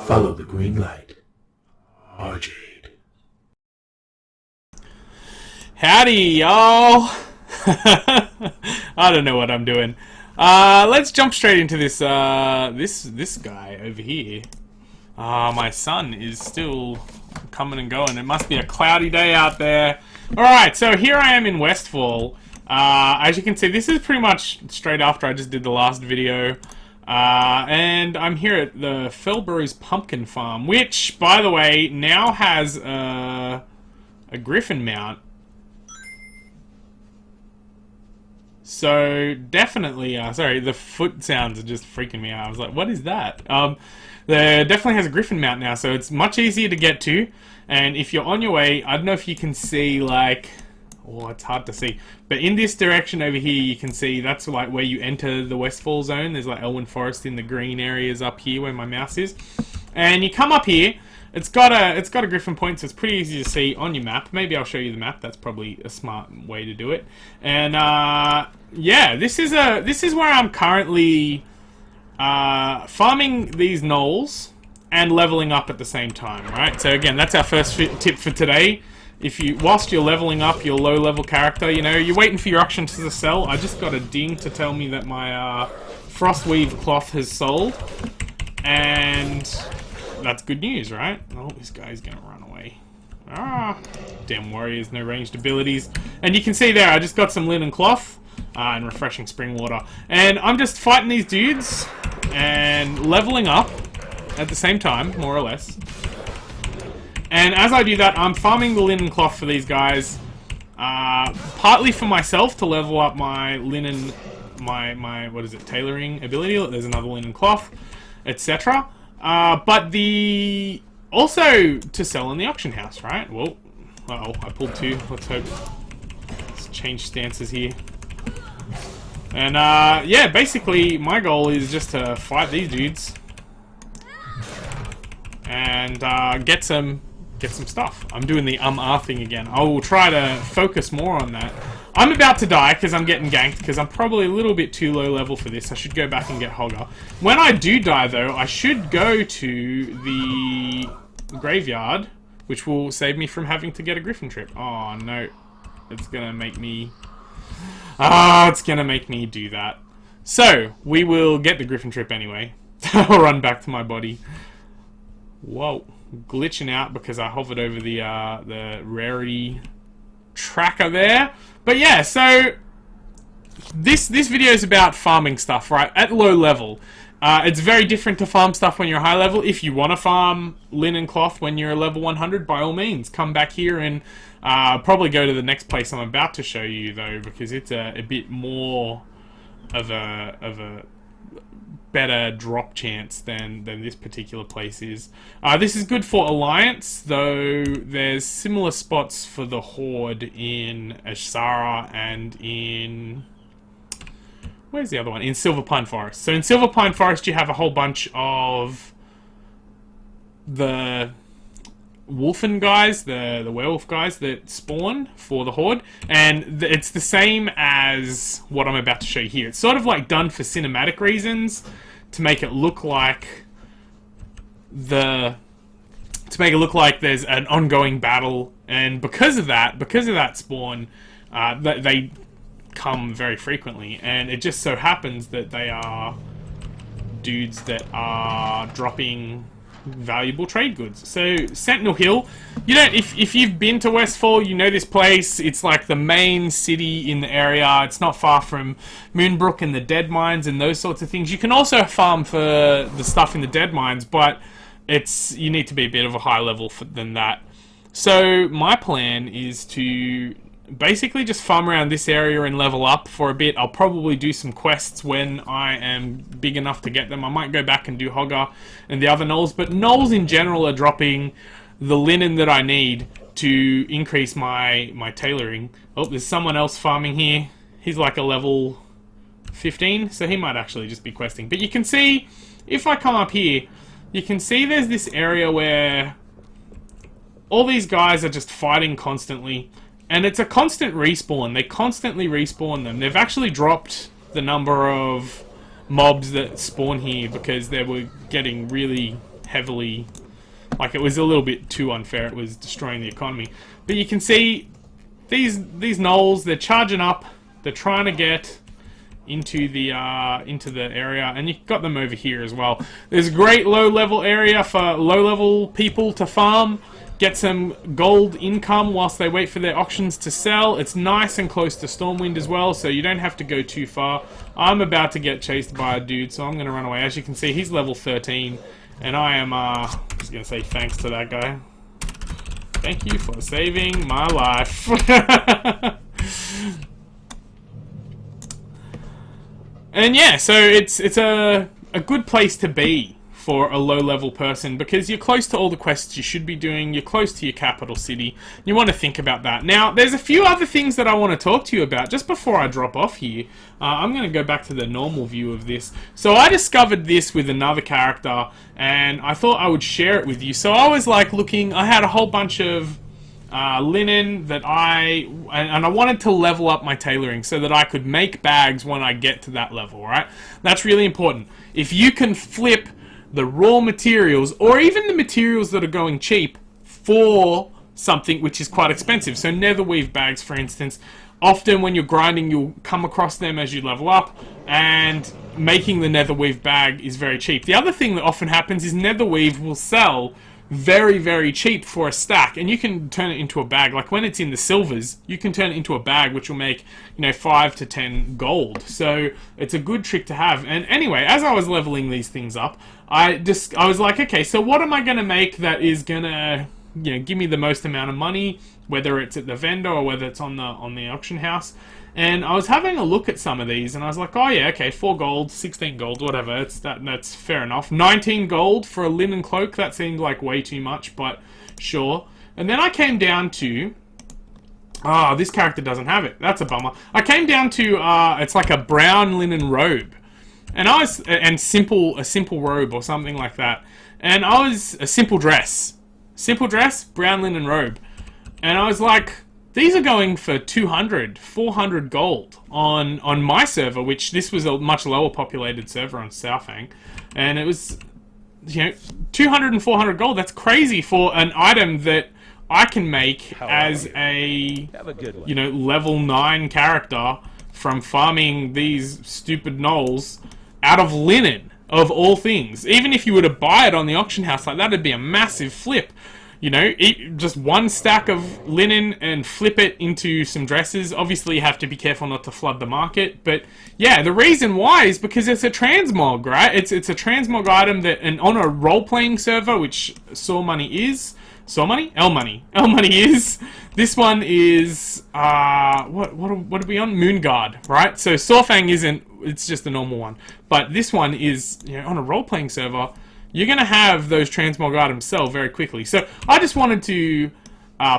Follow the green light. Arjade. Howdy, y'all! I don't know what I'm doing. Let's jump straight into this, this guy over here. My sun is still coming and going. It must be a cloudy day out there. Alright, so here I am in Westfall. As you can see, this is pretty much straight after I just did the last video. And I'm here at the Fellbro's Pumpkin Farm, which, by the way, now has a griffin mount. So, definitely, sorry, the foot sounds are just freaking me out. I was like, what is that? There definitely has a griffin mount now, so it's much easier to get to. And if you're on your way, I don't know if you can see, like... Oh, it's hard to see. But in this direction over here, you can see that's like where you enter the Westfall zone. There's like Elwyn Forest in the green areas up here where my mouse is. And you come up here. It's got a griffin point, so it's pretty easy to see on your map. Maybe I'll show you the map. That's probably a smart way to do it. And yeah, this is where I'm currently farming these gnolls and leveling up at the same time, right? So again, that's our first tip for today. If you, whilst you're leveling up your low-level character, you know, you're waiting for your auction to sell. I just got a ding to tell me that my Frostweave cloth has sold, and that's good news, right? Oh, this guy's gonna run away. Ah, damn warriors, no ranged abilities. And you can see there, I just got some linen cloth and refreshing spring water, and I'm just fighting these dudes and leveling up at the same time, more or less. And as I do that, I'm farming the linen cloth for these guys, partly for myself to level up my linen, my what is it, tailoring ability. There's another linen cloth, etc. But also to sell in the auction house, right? Well, uh-oh, I pulled two. Let's hope. Let's change stances here. And yeah, basically my goal is just to fight these dudes and get some stuff. I'm doing the thing again. I will try to focus more on that. I'm about to die because I'm getting ganked because I'm probably a little bit too low level for this. I should go back and get Hogger. When I do die though, I should go to the graveyard, which will save me from having to get a griffin trip. Oh no. It's gonna make me... it's gonna make me do that. So, we will get the griffin trip anyway. I'll run back to my body. Whoa. Glitching out because I hovered over the rarity tracker there. But yeah, so this video is about farming stuff, right? At low level. It's very different to farm stuff when you're high level. If you want to farm linen cloth when you're level 100, by all means, come back here and probably go to the next place I'm about to show you though, because it's a bit more of a better drop chance than this particular place is. This is good for Alliance, though there's similar spots for the Horde in Ashara and in... Where's the other one? In Silverpine Forest. So in Silverpine Forest you have a whole bunch of the Wolfen guys, the werewolf guys that spawn for the Horde, and it's the same as what I'm about to show you here. It's sort of like done for cinematic reasons, to make it look like there's an ongoing battle, and because of that spawn, they come very frequently, and it just so happens that they are dudes that are dropping valuable trade goods. So Sentinel Hill, you don't, if you've been to Westfall, you know this place. It's like the main city in the area. It's not far from Moonbrook and the Dead Mines and those sorts of things. You can also farm for the stuff in the Dead Mines, but you need to be a bit of a high level than that. So my plan is to basically just farm around this area and level up for a bit. I'll probably do some quests when I am big enough to get them. I might go back and do Hogger and the other gnolls, but gnolls in general are dropping the linen that I need to increase my tailoring. Oh, there's someone else farming here. He's like a level 15, so he might actually just be questing. But you can see, if I come up here, you can see there's this area where all these guys are just fighting constantly. And it's a constant respawn. They constantly respawn them. They've actually dropped the number of mobs that spawn here because they were getting really heavily, like it was a little bit too unfair. It was destroying the economy. But you can see these gnolls, they're charging up. They're trying to get into the area, and you've got them over here as well. There's a great low-level area for low-level people to farm, get some gold income whilst they wait for their auctions to sell. It's nice and close to Stormwind as well, so you don't have to go too far. I'm about to get chased by a dude, so I'm going to run away. As you can see, he's level 13, and I am just going to say thanks to that guy. Thank you for saving my life. And yeah, so it's a good place to be for a low-level person, because you're close to all the quests you should be doing, you're close to your capital city, you want to think about that. Now, there's a few other things that I want to talk to you about, just before I drop off here. I'm going to go back to the normal view of this. So I discovered this with another character, and I thought I would share it with you. So I was like looking, I had a whole bunch of linen that I wanted to level up my tailoring so that I could make bags when I get to that level, right? That's really important. If you can flip the raw materials, or even the materials that are going cheap, for something which is quite expensive. So netherweave bags, for instance, often when you're grinding, you'll come across them as you level up, and making the netherweave bag is very cheap. The other thing that often happens is netherweave will sell very, very cheap for a stack, and you can turn it into a bag. Like when it's in the silvers, you can turn it into a bag which will make, 5 to 10 gold. So it's a good trick to have. And anyway, as I was leveling these things up, I was like, okay, so what am I going to make that is going to, give me the most amount of money, whether it's at the vendor or whether it's on the auction house. And I was having a look at some of these, and I was like, oh yeah, okay, 4 gold, 16 gold, whatever, that's fair enough. 19 gold for a linen cloak, that seemed like way too much, but sure. And then I came down to, this character doesn't have it, that's a bummer. I came down to, it's like a brown linen robe. And a simple robe or something like that. And I was, a simple dress, brown linen robe. And I was like, these are going for 200, 400 gold on my server, which this was a much lower populated server on Southang. And it was, 200 and 400 gold. That's crazy for an item that I can make as a, level 9 character from farming these stupid gnolls out of linen, of all things. Even if you were to buy it on the auction house, like that'd be a massive flip. Eat just one stack of linen and flip it into some dresses. Obviously, you have to be careful not to flood the market. But yeah, the reason why is because it's a transmog, right? It's a transmog item that, and on a role-playing server, which Saw Money is, Saw Money? L Money is. This one is what are we on? Moonguard, right? So Sawfang isn't. It's just a normal one. But this one is, on a role-playing server, you're going to have those transmog items sell very quickly. So I just wanted to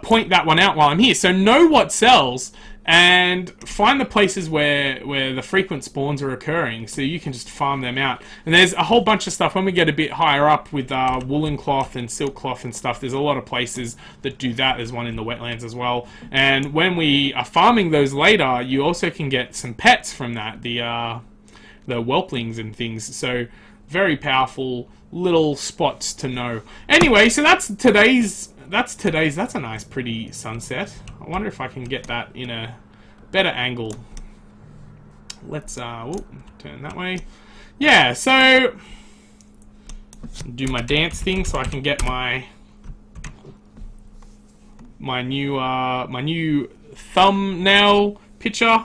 point that one out while I'm here. So know what sells, and find the places where the frequent spawns are occurring, so you can just farm them out. And there's a whole bunch of stuff when we get a bit higher up with woolen cloth and silk cloth and stuff. There's a lot of places that do that. There's one in the wetlands as well. And when we are farming those later, you also can get some pets from that, the whelplings and things. So very powerful little spots to know. Anyway, so that's a nice pretty sunset. I wonder if I can get that in a better angle. Let's turn that way. Yeah, so do my dance thing so I can get my new thumbnail picture.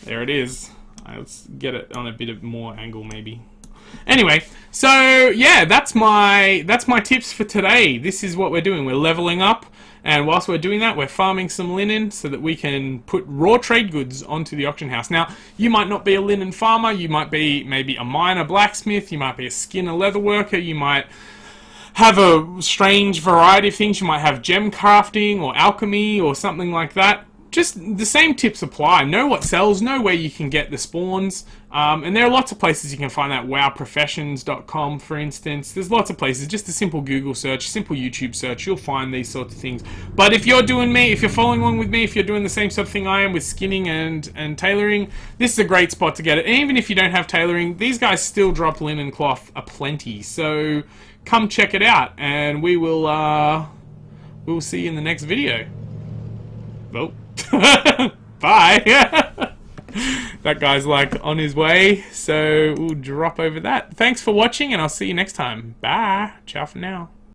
There it is. Let's get it on a bit of more angle maybe. Anyway, so yeah, that's my tips for today. This is what we're doing. We're leveling up, and whilst we're doing that, we're farming some linen so that we can put raw trade goods onto the auction house. Now, you might not be a linen farmer. You might be maybe a miner blacksmith. You might be a skinner leather worker. You might have a strange variety of things. You might have gem crafting or alchemy or something like that. Just the same tips apply. Know what sells, know where you can get the spawns, and there are lots of places you can find that. wowprofessions.com, for instance. There's lots of places. Just a simple Google search, simple YouTube search, you'll find these sorts of things. But if you're doing me, if you're following along with me, if you're doing the same sort of thing I am with skinning and tailoring, this is a great spot to get it. And even if you don't have tailoring, these guys still drop linen cloth aplenty. So come check it out, and we will see you in the next video. Well, bye. That guy's like on his way, so we'll drop over that. Thanks for watching, and I'll see you next time. Bye. Ciao for now.